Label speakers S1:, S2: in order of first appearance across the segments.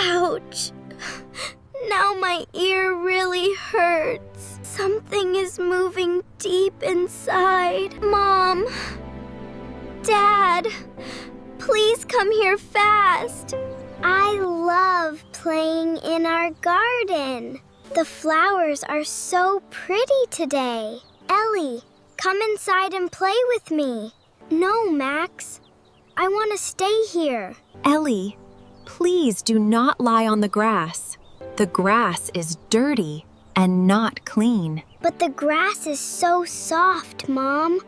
S1: Ouch! Now my ear really hurts. Something is moving deep inside. Mom! Dad! Please come here fast. I love playing in our garden. The flowers are so pretty today. Ellie, come inside and play with me. No, Max. I want to stay here.
S2: Ellie, please do not lie on the grass. The grass is dirty and not clean.
S1: But the grass is so soft, Mom.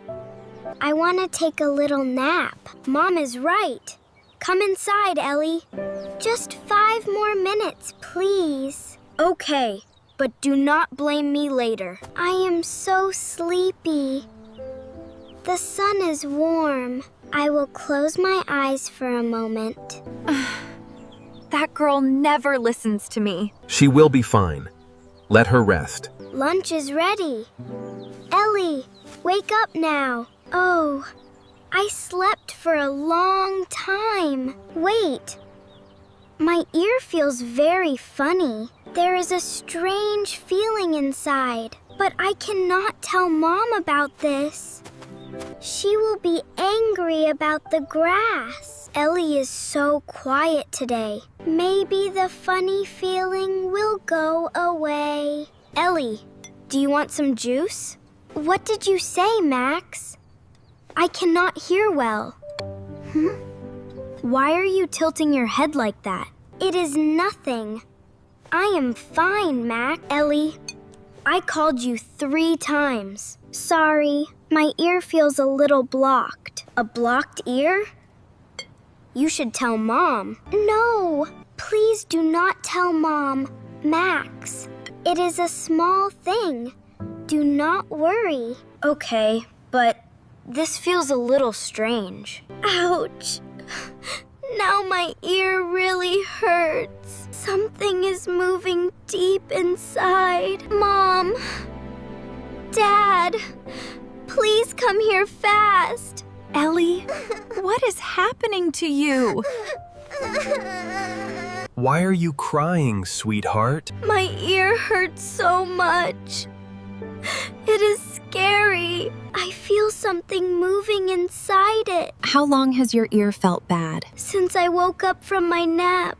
S1: I want to take a little nap. Mom is right. Come inside, Ellie. Just 5 more minutes, please. Okay, but do not blame me later. I am so sleepy. The sun is warm. I will close my eyes for a moment.
S2: That girl never listens to me.
S3: She will be fine. Let her rest.
S1: Lunch is ready. Ellie, wake up now. Oh, I slept for a long time. Wait, my ear feels very funny. There is a strange feeling inside, but I cannot tell Mom about this. She will be angry about the grass. Ellie is so quiet today. Maybe the funny feeling will go away. Ellie, do you want some juice? What did you say, Max? I cannot hear well. Why are you tilting your head like that? It is nothing. I am fine, Max. Ellie, I called you 3 times. Sorry, my ear feels a little blocked. A blocked ear? You should tell Mom. No, please do not tell Mom. Max, it is a small thing. Do not worry. Okay, but this feels a little strange. Ouch! Now my ear really hurts. Something is moving deep inside. Mom! Dad! Please come here fast.
S2: Ellie, what is happening to you?
S3: Why are you crying, sweetheart?
S1: My ear hurts so much. It is scary. I feel something moving inside it.
S2: How long has your ear felt bad?
S1: Since I woke up from my nap.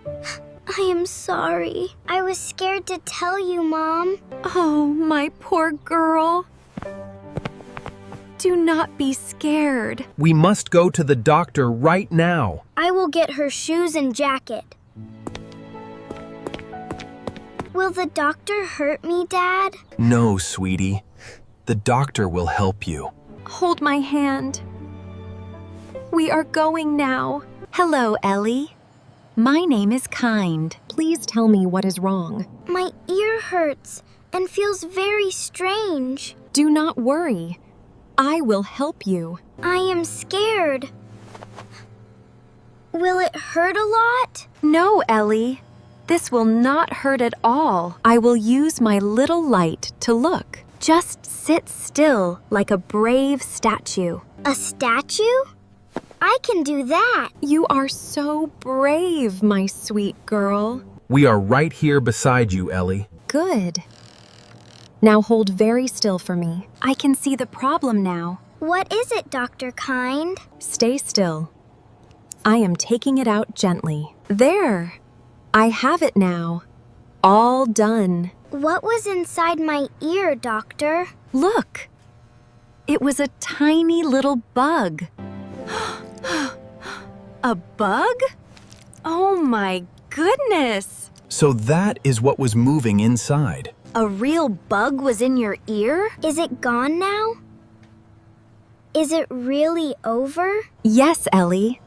S1: I am sorry. I was scared to tell you, Mom.
S2: Oh, my poor girl. Do not be scared.
S3: We must go to the doctor right now.
S1: I will get her shoes and jacket. Will the doctor hurt me, Dad?
S3: No, sweetie. The doctor will help you.
S2: Hold my hand. We are going now. Hello, Ellie. My name is Kind. Please tell me what is wrong.
S1: My ear hurts and feels very strange.
S2: Do not worry. I will help you.
S1: I am scared. Will it hurt a lot?
S2: No, Ellie. This will not hurt at all. I will use my little light to look. Just sit still like a brave statue.
S1: A statue? I can do that.
S2: You are so brave, my sweet girl.
S3: We are right here beside you, Ellie.
S2: Good. Now hold very still for me. I can see the problem now.
S1: What is it, Dr. Kind?
S2: Stay still. I am taking it out gently. There. I have it now. All done.
S1: What was inside my ear, Doctor?
S2: Look. It was a tiny little bug. A bug? Oh my goodness!
S3: So that is what was moving inside.
S1: A real bug was in your ear? Is it gone now? Is it really over?
S2: Yes, Ellie.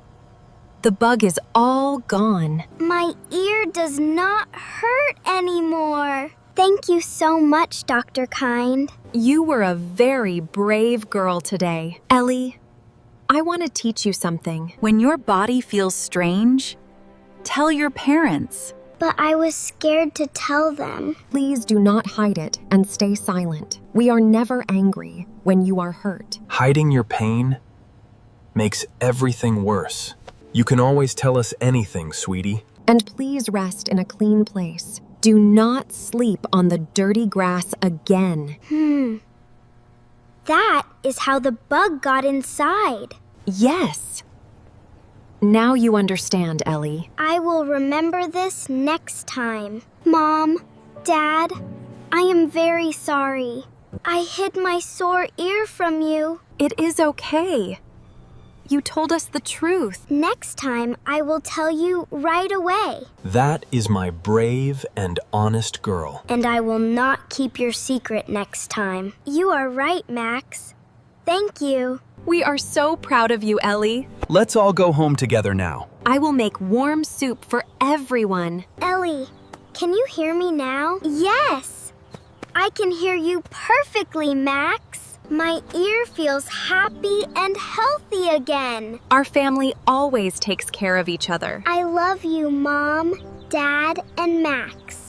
S2: The bug is all gone.
S1: My ear does not hurt anymore. Thank you so much, Dr. Kind.
S2: You were a very brave girl today. Ellie, I want to teach you something. When your body feels strange, tell your parents.
S1: But I was scared to tell them.
S2: Please do not hide it and stay silent. We are never angry when you are hurt.
S3: Hiding your pain makes everything worse. You can always tell us anything, sweetie.
S2: And please rest in a clean place. Do not sleep on the dirty grass again.
S1: That is how the bug got inside.
S2: Yes. Now you understand, Ellie.
S1: I will remember this next time. Mom, Dad, I am very sorry. I hid my sore ear from you.
S2: It is okay. You told us the truth.
S1: Next time, I will tell you right away.
S3: That is my brave and honest girl.
S1: And I will not keep your secret next time. You are right, Max. Thank you.
S2: We are so proud of you, Ellie.
S3: Let's all go home together now.
S2: I will make warm soup for everyone.
S1: Ellie, can you hear me now? Yes! I can hear you perfectly, Max. My ear feels happy and healthy again.
S2: Our family always takes care of each other.
S1: I love you, Mom, Dad, and Max.